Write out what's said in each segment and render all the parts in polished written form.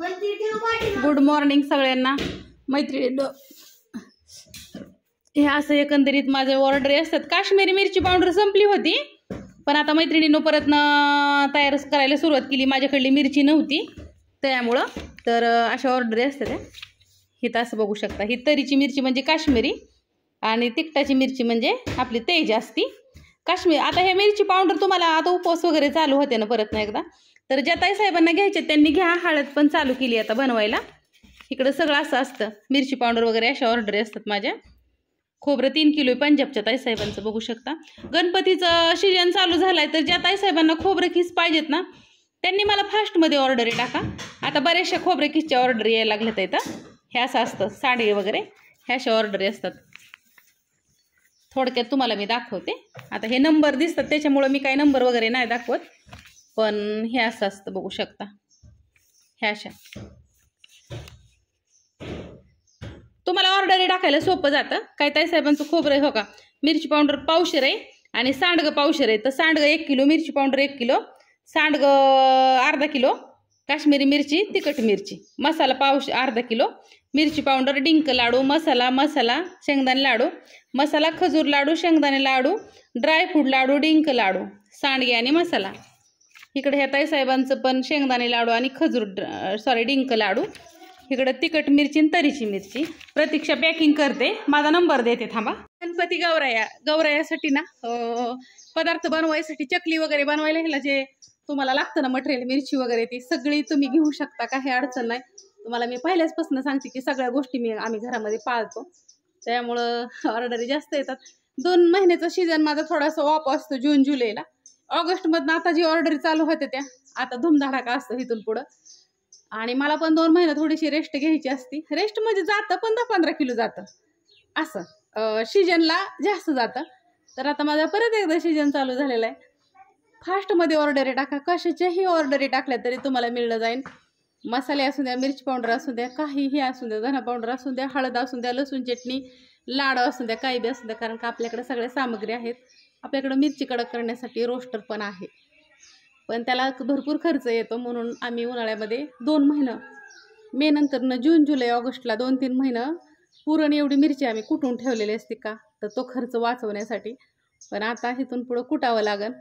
Good morning सगळ्यांना. मैत्रिणी, हे असं एकंदरीत माझे ऑर्डर असतात. काश्मीरी मिरची पावडर संपली होती, पण आता मैत्रिणीनं परत तयार करायला सुरुवात केली. माझ्याकडली मिरची नव्हती त्यामुळं. तर अशा ऑर्डरी असतात त्या. ही असं बघू शकता, ही तरीची मिरची म्हणजे काश्मीरी आणि तिखटाची मिरची म्हणजे आपली तेज असती काश्मीर. आता हे मिरची पावडर तुम्हाला आता उपवास वगैरे चालू होते ना परत ना एकदा, तर ज्या ताई साहेबांना घ्यायचे त्यांनी घ्या. हळद पण चालू केली आता बनवायला. इकडं सगळं असं असतं, मिरची पावडर वगैरे अशा ऑर्डरी असतात माझ्या. खोबरं 3 किलो पंजाबच्या ताई साहेबांचं बघू शकता. गणपतीचं सीजन चालू झालाय, तर ज्या ताई साहेबांना खोबरं किस पाहिजेत ना त्यांनी मला फास्टमध्ये ऑर्डरी टाका. आता बऱ्याचशा खोबरे किसच्या ऑर्डरी यायला लागल्यात इथं. हे असं असतं, साडी वगैरे ह्या अशा ऑर्डरी असतात. थोडक्यात तुम्हाला मी दाखवते. आता हे नंबर दिसतात त्याच्यामुळं मी काही नंबर वगैरे नाही दाखवत, पण हे असं असतं बघू शकता. ह्या अशा तुम्हाला ऑर्डरी टाकायला सोपं जातं. काय ताई साहेबांचं खोबरं आहे हो का, मिरची पावडर पावशेर आहे आणि सांडगं पावशेर आहे. तर सांडगं 1 किलो, मिरची पावडर 1 किलो, सांडगं अर्धा किलो, काश्मीरी मिरची, तिखट मिरची, मसाला अर्धा किलो, मिरची पावडर, डिंक लाडू, मसाला शेंगदाणे लाडू, मसाला खजूर लाडू, शेंगदाणे लाडू, ड्रायफ्रूट लाडू, डिंक लाडू, सांडगे आणि मसाला. इकडे ह्या ताई साहेबांचं पण शेंगदाणे लाडू आणि डिंक लाडू. इकडे तिखट मिरची आणि तरीची मिरची. प्रतीक्षा पॅकिंग करते, माझा नंबर देते थांबा. गणपती गौरायासाठी ना पदार्थ बनवायसाठी, चकली वगैरे बनवायला ह्याला जे तुम्हाला लागतं ना मटेरियल, मिरची वगैरे, ती सगळी तुम्ही घेऊ शकता, काही अडचण नाही. तुम्हाला मी पहिल्याचपासून सांगते की सगळ्या गोष्टी आम्ही घरामध्ये पाळतो, त्यामुळं ऑर्डरी जास्त येतात. 2 महिन्याचा सीझन माझा थोडासा ऑफ असतो, जून जुलैला. ऑगस्टमधनं आता जी ऑर्डरी चालू होते त्या आता धुमधडाका असतो इथून पुढं. आणि मला पण 2 महिने थोडीशी रेस्ट घ्यायची असती. रेस्ट म्हणजे जातं 15-15 किलो जातं, असं सीजनला जास्त जातं. तर आता माझा परत एकदा सीजन चालू झालेला आहे. फास्टमध्ये ऑर्डरी टाका, कशाच्याही ऑर्डरी टाकल्या तरी तुम्हाला मिळलं जाईल. मसाले असू द्या, मिरची पावडर असू द्या, काहीही असू द्या, धना पावडर असू द्या, हळद असू द्या, लसूण चटणी, लाडू असू द्या, काही बी असू द्या. कारण का आपल्याकडे सगळ्या सामग्री आहेत. आपल्याकडं मिरची कडक करण्यासाठी रोस्टर पण आहे, पण त्याला भरपूर खर्च येतो. म्हणून आम्ही उन्हाळ्यामध्ये 2 महिनं, मे नंतरनं जून जुलै ऑगस्टला 2-3 महिनं पुरण एवढी मिरची आम्ही कुटून ठेवलेली असते का, तर तो खर्च वाचवण्यासाठी. पण आता इथून पुढं कुटावं लागेल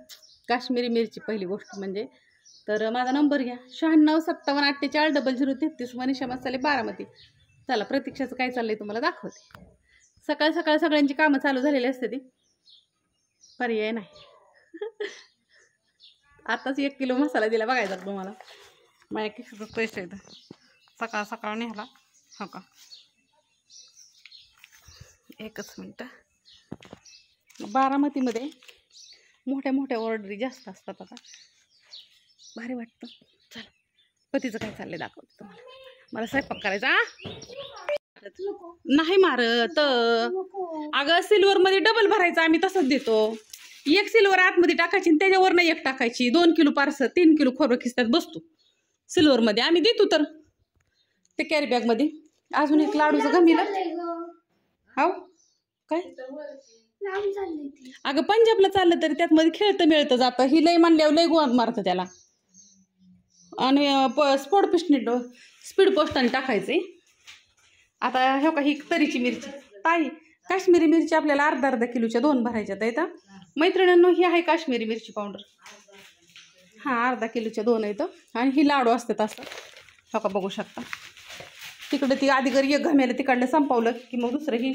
काश्मीरी मिरची पहिली गोष्ट म्हणजे. तर माझा नंबर घ्या, 9657484033, मनीषा मसाले, बारामती. चला, प्रतीक्षाचं काय चाललंय तुम्हाला दाखवते. सकाळ सकाळ सगळ्यांची कामं चालू झालेली असते, ती पर्याय नाही. आताच 1 किलो मसाला दिला बघायचा तुम्हाला. माझ्या किशातच पैसे येतं. सकाळ सकाळ नेला हो का. 1 मिनटं. बारामतीमध्ये मोठ्या मोठ्या ऑर्डरी जास्त असतात. आता भारी वाटतं. चला, पतीचं काय चाललंय दाखवते तुम्हाला. मला स्वयंपाक करायचा. नाही मारत अगं, सिल्वरमध्ये डबल भरायचं आम्ही, तसंच देतो. 1 सिल्वर आतमध्ये टाकायची, त्याच्यावरनं 1 टाकायची. 2 किलो पार्सल, 3 किलो खोबरं खिसतात बसतो सिल्वरमध्ये आम्ही देतो. तर ते कॅरी बॅगमध्ये अजून एक लाडूचं गमीला. हो काय अगं, पंजाबला चाललं तरी त्यात मध्ये खेळतं मिळतं जातं. ही लय म्हणल्यावर लय गोवात मारतं त्याला. आणि स्पीड पोस्टाने टाकायचे. आता हो का, ही तरीची मिरची ताई, काश्मीरी मिरची आपल्याला अर्धा किलोच्या 2 भरायच्यात आहेत. मैत्रिणींनो, ही आहे काश्मीरी मिरची पावडर. हां, अर्धा किलोच्या 2 आहेत. आणि ही लाडू असतात असं हो का, बघू शकता. तिकडं ती आधी घरी 1 घमेलं तिकडलं संपवलं की मग दुसरं ही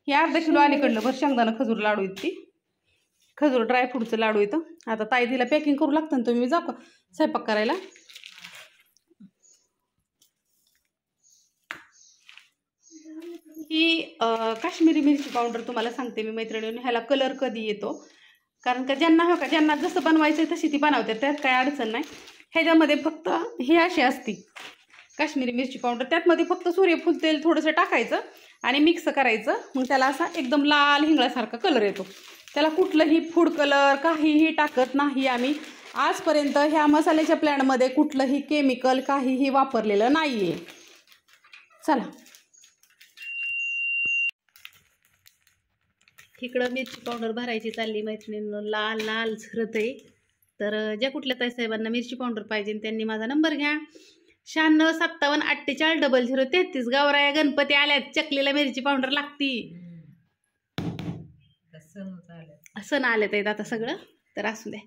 ही अर्धा किलो अलीकडलं भर शेंगदाणा खजूर लाडू आहेत. ती खजूर ड्रायफ्रूटचं लाडू येतं. आता ताई तिला पॅकिंग करू लागतं ना, तुम्ही जाऊ का स्वयंपाक करायला. ही काश्मीरी मिरची पावडर तुम्हाला सांगते मी मैत्रिणींनी, ह्याला कलर कधी येतो. कारण का ज्यांना जसं बनवायचं आहे तशी ती बनवते, त्यात काही अडचण नाही. ह्याच्यामध्ये फक्त ही अशी असती काश्मीरी मिरची पावडर, त्यातमध्ये फक्त सूर्यफूल तेल थोडंसं टाकायचं आणि मिक्स करायचं. मग त्याला असा एकदम लाल हिंगळासारखा कलर येतो. त्याला कुठलंही फूड कलर काहीही टाकत नाही आम्ही आजपर्यंत. ह्या मसाल्याच्या प्लॅनमध्ये कुठलंही केमिकल काहीही वापरलेलं नाही आहे. चला, इकडं मिरची पावडर भरायची चालली मैत्रिणींनो. लाल लाल झरत आहे. तर ज्या कुठल्या ताईसाहेबांना मिरची पावडर पाहिजे त्यांनी माझा नंबर घ्या 9657484033 गावराया गणपती आल्यात चकलीला मिरची पावडर लागती. सण आले आहेत आता सगळं तर असू द्या.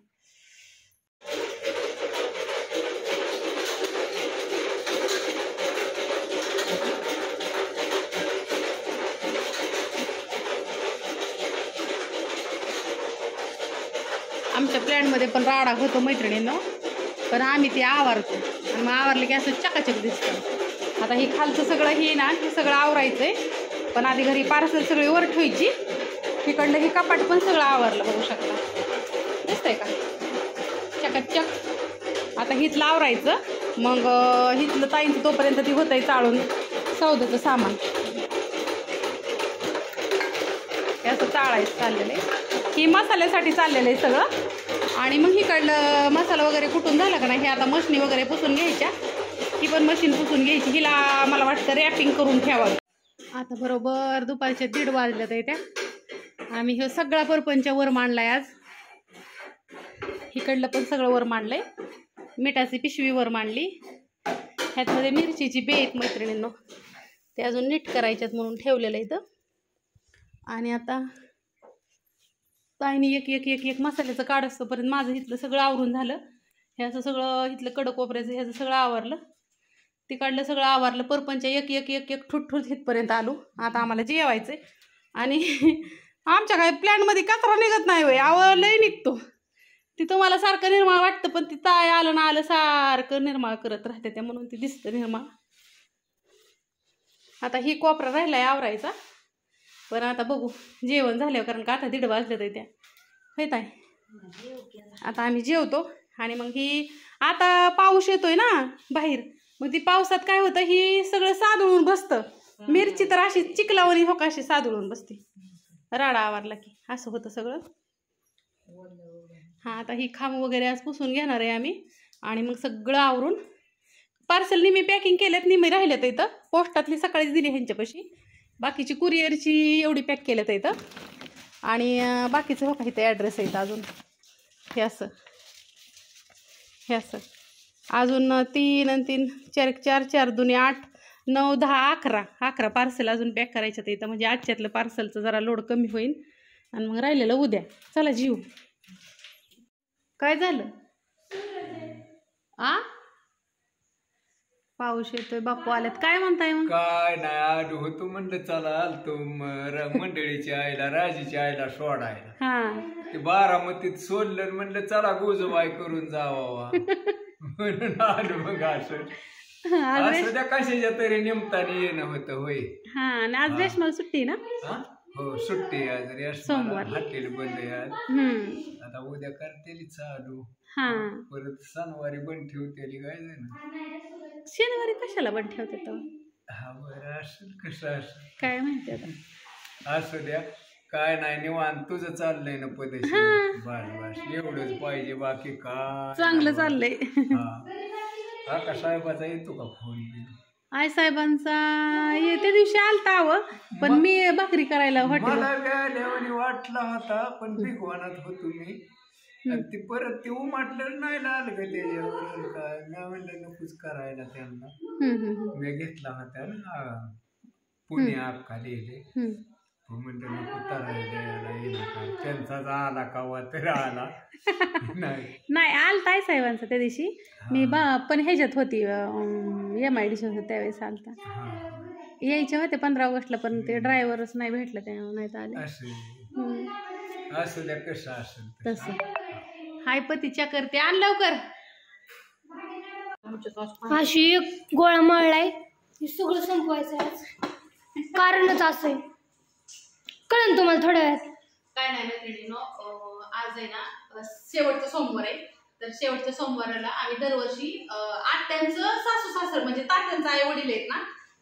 आमच्या प्लॅनमध्ये पण राडा होतो मैत्रिणींनो, पण आम्ही ते आवारतो आणि मग आवारले की असं चकाचक दिसतं. आता हे खालचं सगळं हे ना हे सगळं आवरायचं आहे, पण आधी घरी पार्सल सगळी वर ठेवायची. तिकडलं हे कपाट पण सगळं आवरलं बघू शकता, दिसतंय का चकाचक. आता हिथलं आवरायचं, मग हिथलं ताईंचं तोपर्यंत ती होतंय चाळून सौद्याचं सामान. हे असं चाळायचं चाललेलं आहे, ही मसाल्यासाठी चाललेलं आहे सगळं. आणि मग हिकडलं मसाला वगैरे कुटून झाला का नाही, हे आता मशनी वगैरे पुसून घ्यायच्या. ही पण मशीन पुसून घ्यायची, हिला मला वाटतं रॅपिंग करून ठेवावं. आता बरोबर दुपारच्या 1:30 वाजल्यात आहे त्या. आम्ही हे सगळा परपंच वर मांडलाय आज. इकडलं पण सगळं वर मांडलंय, मिठाची पिशवी वर मांडली. ह्यातमध्ये मिरचीची बे आहेत मैत्रिणींनो, ते अजून नीट करायच्यात म्हणून ठेवलेलं इथं. आणि आता ताईने एक एक एक एक मसाल्याचं काढ असतोपर्यंत माझं इथलं सगळं आवरून झालं. हे असं सगळं इथलं कडक कोपऱ्याचं ह्याचं सगळं आवरलं, तिकडलं सगळं आवरलं. परपंच एक एक एक एक ठुट इथपर्यंत आलो. आता आम्हाला जेवायचं आहे. आणि आमच्या काय प्लॅनमध्ये कचरा निघत नाही होय, लय निघतो. ती तुम्हाला सारखं निर्माळ वाटतं, पण ती ताय आलं ना आलं सारखं निर्माळ करत राहते त्या, म्हणून ती दिसतं निर्माळ. आता ही कोपरा राहिलाय आवरायचा, पण आता बघू जेवण झाल्यावर, कारण का आता 1:30 वाजले तर त्या होत आहे. आता आम्ही जेवतो आणि मग ही आता पाऊस येतोय ना बाहेर, मग ती पावसात काय होतं ही सगळं सादळून बसतं. मिरची तर अशी चिखलावणी हो का अशी सादळून बसते, राडा आवरला की असं होतं सगळं. हां आता ही खांब वगैरे आज पुसून घेणार आहे आम्ही. आणि मग सगळं आवरून पार्सल निम्मी पॅकिंग केल्यात, निम्मी राहिल्यात इथं. पोस्टातली सकाळीच दिली ह्यांच्यापाशी, बाकीची कुरिअरची एवढी पॅक केल्यात इथं. आणि बाकीचं हो का इथं ॲड्रेस आहे अजून. हे असं हे असं अजून 3 आणि 3 4 4 4 2 8 9 10 11 पार्सल अजून पॅक करायचं इथं. म्हणजे आजच्यातलं पार्सलचं जरा लोड कमी होईल आणि मग राहिलेलं उद्या. चला जीव. काय झालं आ पाऊस येतोय, बापू आल्यात. काय म्हणताय मग? काय नाही, आलो होतो म्हणलं चला आलतो मंडळीची आईला राजीची आईला सोडायला. हा ते बारामतीत सोडलं, म्हणलं चला गोजबाई करून जावा म्हणून आलो. मग असं त्या कशाच्या तरी निमताने येणं होतं होय. हा आणि आज रेशमाला सुट्टी ना? हो सुट्टी आज रेशमाला, हॉटेल बंद आहे आज. आता उद्या करतेली चालू, परत शनिवारी बंद ठेवतेली. काय ना शनिवारी कशाला बंद ठेवते तो? हा बरं असेल, कसं असेल काय माहिती आता. असू द्या, काय नाही निवांत. तुझं चाललंय ना पदेशी? बस बस एवढंच पाहिजे, बाकी काय चांगलं चाललंय. हा का साहेबाचा येतो का फोन? आई साहेबांचा त्या दिवशी आलता हवं, पण मी भाकरी करायला हॉटेल मला व्याल्यावर वाटला होता, पण भिगवानात होतो मी. ती परत ते उमाटलं नाही आलं का त्याच्यावर, काय मी म्हणलं नकोच करायला त्यांना. मी घेतला होता ना पुणे अक्का लिहिले, म्हणलं नको करायला येईल. त्यांचाच आला कावा तर आला नाही. आलता आई साहेबांचा त्या दिवशी. मी पण ह्याच्यात होती MIDC होती त्यावेळेस आलता. यायचे होते 15 ऑगस्टला, पण ते ड्रायव्हरच नाही भेटलं त्यामुळे नाही आले. असू द्या कसं असेल तसं. हाय पतीच्या करते, आण लवकर. अशी एक गोळा मळलाय, हे सगळं संपवायचं आज. कारणच असं आहे, कळलं तुम्हाला थोड्या वेळात. काय नाही मैत्रिणींनो, आज आहे ना शेवटचा सोमवार आहे. तर शेवटच्या सोमवाराला आम्ही दरवर्षी आत्यांचं सासू सासर म्हणजे तात्यांचा आई वडील आहेत ना,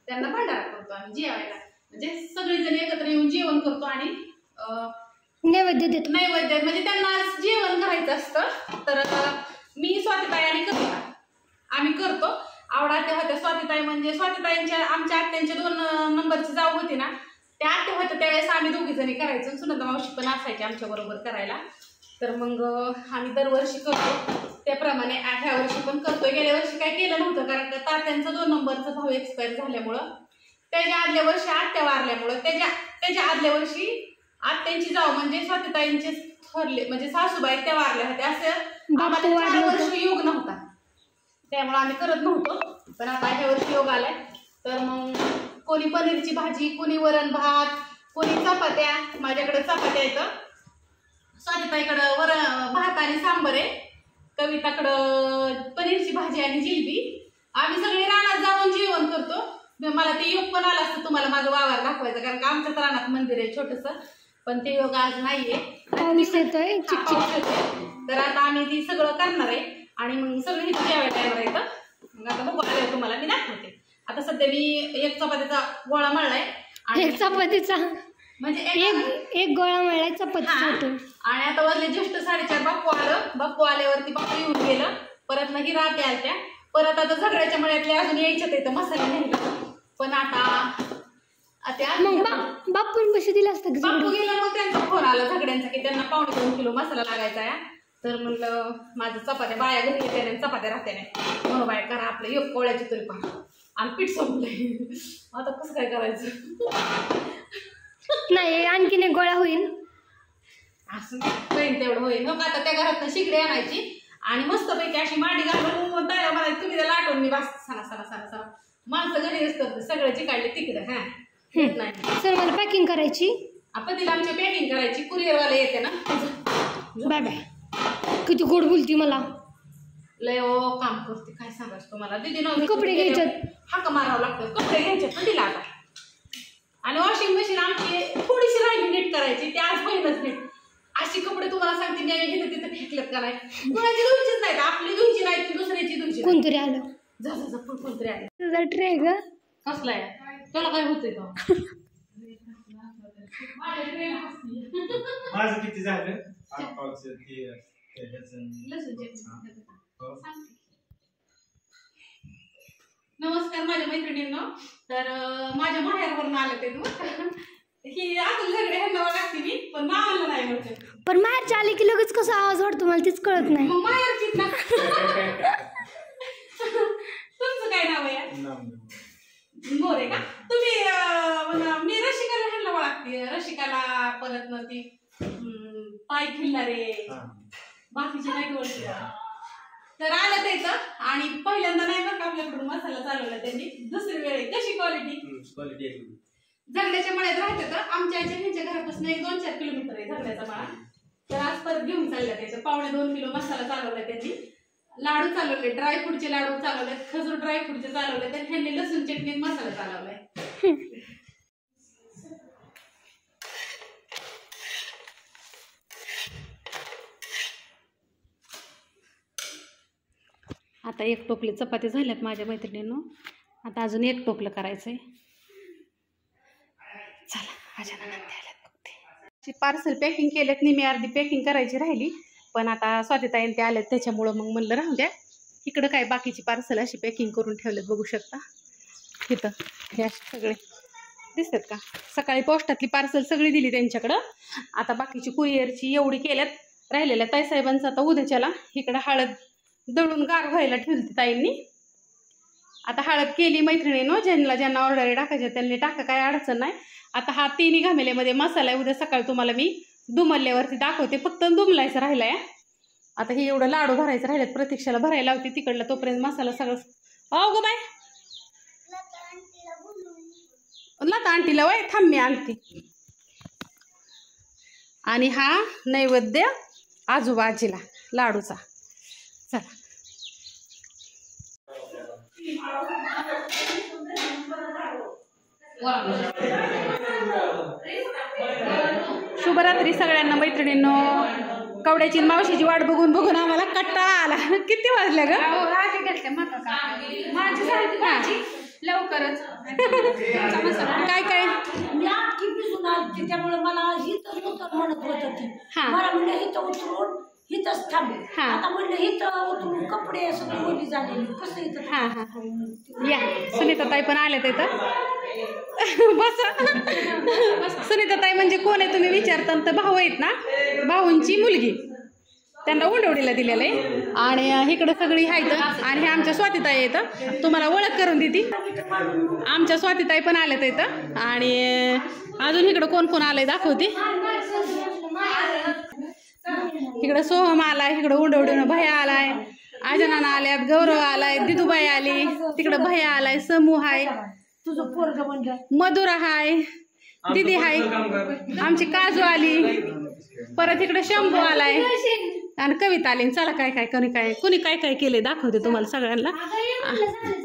त्यांना भंडारा करतो आम्ही जेवायला. म्हणजे सगळेजण एकत्र येऊन जेवण करतो आणि नैवेद्य देतो. नैवेद्य म्हणजे त्यांना जेवण करायचं असतं. तर मी स्वातीताई आणि कविता आम्ही करतो. आवडा आत्या होत्या स्वातीताई, म्हणजे स्वातीताईंच्या आमच्या आत्यांच्या 2 नंबरची जाऊ होती ना, त्या आत्या होत्या त्यावेळेस आम्ही 2 जणी करायचो. सुनंदा मावशी पण असायची आमच्या बरोबर करायला. तर मग आम्ही दरवर्षी करतो त्याप्रमाणे ह्या वर्षी पण करतोय. गेल्या वर्षी काय केलं नव्हतं कारण का तात्यांचा 2 नंबरचा भाऊ एक्सपायर झाल्यामुळं, त्याच्या आदल्या वर्षी आत्या वारल्यामुळं, त्याच्या आदल्या वर्षी आत्यांची जाऊ म्हणजे स्वातीताईंचे थोरले म्हणजे सासूबाई त्या वारल्या होत्या. असं आम्हाला 4 वर्ष योग नव्हता त्यामुळे आम्ही करत नव्हतो. पण आता ह्या वर्षी योग आलाय. तर मग कोणी पनीरची भाजी, कोणी वरण भात, कोणी चपात्या. माझ्याकडे चपात्या येतं, स्वातीताईकडं भात आणि सांबर आहे, कविताकडं पनीरची भाजी आणि जिलबी. आम्ही सगळे रानात जाऊन जेवण करतो. मला ते योग पण आला असतं तुम्हाला माझं वावर दाखवायचं कारण का आमच्याच रानात मंदिर आहे छोटंसं, पण ते योग आज नाहीये. तर आता आम्ही ती सगळं करणार आहे आणि मग सगळं इथे जेवायला येणार आहे. मग आता बघू आल्यावर तुम्हाला मी दाखवते. आता सध्या मी एक चपातीचा गोळा मळलाय आणि एक चपातीचा म्हणजे एक गोळा मळलाय चपाती. आणि आता वाजले जस्ट 4:30. बाप्पू आल्यावरती बाप्पू येऊन गेलं. परत ना ही रात्री आलत्या. परत आता झगड्याच्या मळ्यातल्या अजून यायच्यात येतं मसाले नाही. पण आता मग बाप्पून कशी दिला असतं? बाप्पू गेला मग त्यांचा फोन आला झगड्यांचा की त्यांना 2.5 किलो मसाला लागायचा आहे. तर म्हणलं माझं चपात्या बाया घरी येते आणि चपात्या राहते नाही म्हणून बाया करा आपलं एक कोळ्याची तरी पण आणि पीठ संपलंय. आता कसं काय करायचं? नाही आणखीन एक गोळा होईल असं होईल तेवढं होईल. मग आता त्या घरात शिगडी आणायची आणि मस्तपैकी अशी मांडी घालून ताया म्हणायची तुम्ही त्याला आठवून मी बस सणा माणसं घरी असतात सगळ्याची काढले तिकडं. हा नाही सर मला पॅकिंग करायची. आपण तिला आमची पॅकिंग करायची. कुरिअरवाला येते ना. Bye bye. किती गोड बोलती मला. लय काम करते काय सांगायचं तुम्हाला. दीदी कपडे घ्यायच्यात हाक मारावं लागतं. कपडे घ्यायच्यात ना तिला आता. आणि वॉशिंग मशीन आमची थोडीशी राहिली नीट करायची ते आज होईनच नीट. अशी कपडे तुम्हाला सांगते मी घेते तिथे फेकलेत का नाही. कुणाची धुयचीच नाहीत. आपली धुयची नाही दुसऱ्याची धुयची. कोणतरी आलं कोणतरी आलं. तुझा ट्रे ग कसला आहे तुला काय होतंय तो? माझं किती झालं? नमस्कार माझ्या मैत्रिणींनो. तर माझ्या माहेरवरून आले ते ही अजून सगळे ह्यांना लागते मी पण मामाला नाही म्हणते. पण माहेरच्या आले की लगेच कसा आवाज वाटतो मला तेच कळत नाही. मग माहेरचीच ना. तुमचं काय नाव आहे? मोरे का तुम्ही? मी रशिकाला ह्यांना ओळखते. रशिकाला परत ना ती पाय खिल्लारे बाकीचे नाही ओळखते. तर आलं त्याचं आणि पहिल्यांदा नाही बरं का आपल्याकडून मसाला चालवला त्यांनी. दुसरी वेळ कशी क्वालिटी झगड्याच्या मळ्यात राहते. तर आमच्या ह्यांच्या घरापासून 1-2-4 किलोमीटर आहे झगड्याचा मळा. तर आज परत घेऊन चालल्या त्याचं 2.5 किलो मसाला चालवला त्यांनी. लाडू चालवले, ड्रायफ्रूटचे लाडू चालवले, खजूर ड्रायफ्रूटचे चालवले. तर ह्यांनी लसूण चटणी मसाला चालवलाय. आता 1 टोपले चपाती झाल्यात माझ्या मैत्रिणींनो. आता अजून 1 टोपलं करायचंय. चला माझ्या नंतर आल्यात बघते. पार्सल पॅकिंग केलेत. मी अर्धी पॅकिंग करायची राहिली पण आता स्वातीताई ते आलेत त्याच्यामुळं मग म्हणलं राहू द्या. इकडं काय बाकीची पार्सल अशी पॅकिंग करून ठेवलेत बघू शकता. इथं हे सगळे दिसतात का? सकाळी पोस्टातली पार्सल सगळी दिली त्यांच्याकडं. आता बाकीची कुरिअरची एवढी केल्यात. राहिलेल्या ताईसाहेबांचं आता उद्याच्याला इकडं हळद दळून गार व्हायला ठेवली ताईंनी. आता हळद केली मैत्रिणींनो. ज्यांना ऑर्डर टाकायच्या त्यांनी टाका, काय अडचण नाही. आता हा 3 घामेल्यामध्ये मसाला आहे. उद्या सकाळी तुम्हाला मी दुमल्यावरती दाखवते. फक्त दुमलायचं राहिलाय. आता हे एवढं लाडू भरायचं राहिलेत. प्रतीक्षाला भरायला लावते तिकडला तोपर्यंत मसाला सगळं. हो गो बाय लता आंटीला वय थांब मी आणते. आणि हा नैवेद्य आजूबाजीला लाडूचा. चला शुभरात्री सगळ्यांना मैत्रिणींनो. कवड्याची मावशीची वाट बघून बघून आम्हाला कंटाळा आला. किती वाजल्या ग? लवकरच काय काय त्यामुळे मला हिथं म्हणत होत होती. मला म्हणलं हिथं उतरून हिथंच थांबे. आता म्हणलं हिथं उतरून कपडे सगळी ओली झालेली कसं इथं. या सुनीताताई पण आल्या तिथं. बस सुनीताताई म्हणजे कोण आहे तुम्ही विचारता तर भाऊ आहेत ना. भाऊंची मुलगी त्यांना उंडवडीला दिलेलं आहे. आणि इकडं सगळी आहेत आणि हे आमच्या स्वातीताई येतं. तुम्हाला ओळख करून देते. आमच्या स्वातीताई पण आल्यात येतं. आणि अजून इकडं कोण कोण आलंय दाखवते. इकडं सोहम आलाय, इकडं उंडवडीनं भया आलाय, आजनाना आल्यात, गौरव आलाय, दिदूबाई आली, तिकडं भया आलाय, समूह हाय, तुझं पोरग म्हणलं मधुरा हाय, दिदी हाय, आमची काजू आली, परत इकडं शंभू आलाय आणि कविता आली. चला काय काय कुणी काय काय केले दाखवते तुम्हाला सगळ्यांना.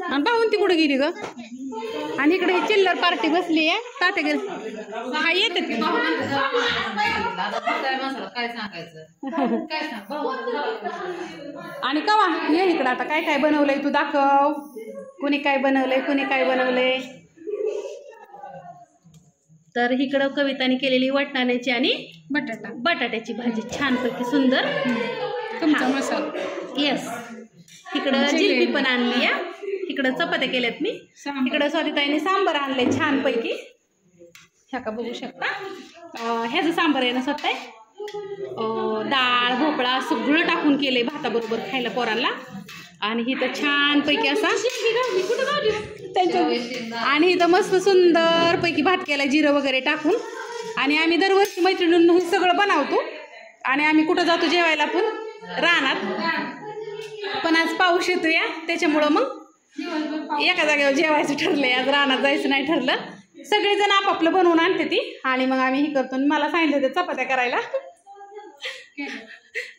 आणि बाहून ती कुठं गेली ग. आणि इकडे ही चिल्लर पार्टी बसली आहे. ताते गेली हा येते आणि कवा ये इकडं. आता काय काय बनवलंय तू दाखव. कुणी काय बनवलंय, कुणी काय बनवलंय. तर इकडं कविताने केलेली वाटाण्याची आणि बटाट्याची भाजी छानपैकी सुंदर. तुमचा मसाला येस. इकडं जिलबी पण आणली आहे. इकडं चपात्या केल्यात मी. इकडं स्वातीताईने सांबार आणले छानपैकी. ह्या का बघू शकता. ह्याचं सांबार आहे ना स्वतः. डाळ भोपळा सगळं टाकून केलंय भाताबरोबर खायला पोरांना. आणि इथं छानपैकी असा त्यांच्या आणि इथं मस्त सुंदर पैकी भात केला जिरं वगैरे टाकून. आणि आम्ही दरवर्षी मैत्रिणींना हे सगळं बनवतो. आणि आम्ही कुठं जातो जेवायला पण रानात. पण आज पाऊस येतो या त्याच्यामुळं मग एका जागेवर जेवायचं ठरलंय. आज रानात जायचं नाही ठरलं. सगळेजण आपापलं बनवून आणते ती. आणि मग आम्ही हे करतो. मला सांगितलं ते चपात्या करायला.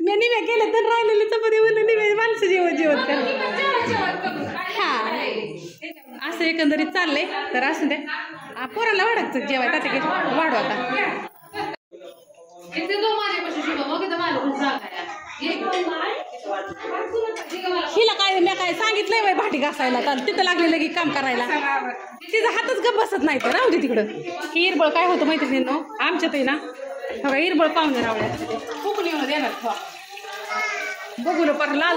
मी निम्या केल्या तर राहिलेली चपाती म्हणून निम्या माणसं जेवत कर. हा असं एकंदरीत चाललंय. तर असू दे पोराला वाढायचं जेवाय ताते वाढू आता. हिला काय मी काय सांगितलंय बाई भाटी घासायला. तर तिथं लागलेलं की काम करायला तिचा हातच गप बसत नाही. तर राहू दे तिकडं. ही इरबळ काय होतं मैत्रिणींनो आमच्यात आहे ना. बघा इरबळ पाहुणे रावल्या फुकून येऊन देणार बघू पर लाल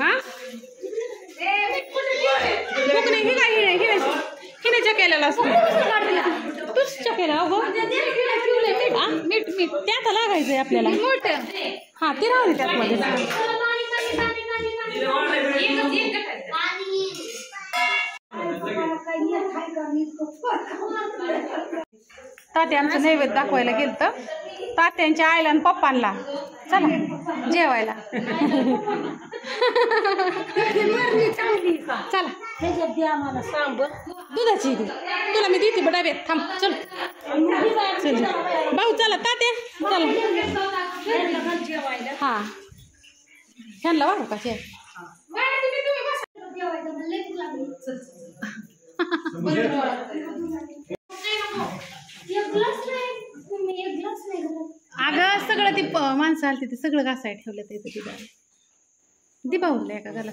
हा फुकणे हे काय हिने चकेलेला असतो. तूच चकेला हो मीठ मीठ ते आता लागायचंय आपल्याला मोठं. हा ते राहू दे त्यात मध्ये. तात्या आमचं नैवेद्य दाखवायला गेलतं. तात्यांच्या आईला आणि पप्पांना चला जेवायला. चला दुधाची तुला मी देते डब्यात. थांब चल चल भाऊ चला तात्या चला. हा ह्यांना वाढू का शे. अगं सगळं ती माणसं आली ते सगळं घासाय ठेवलं ते दिबावलं एका घाला.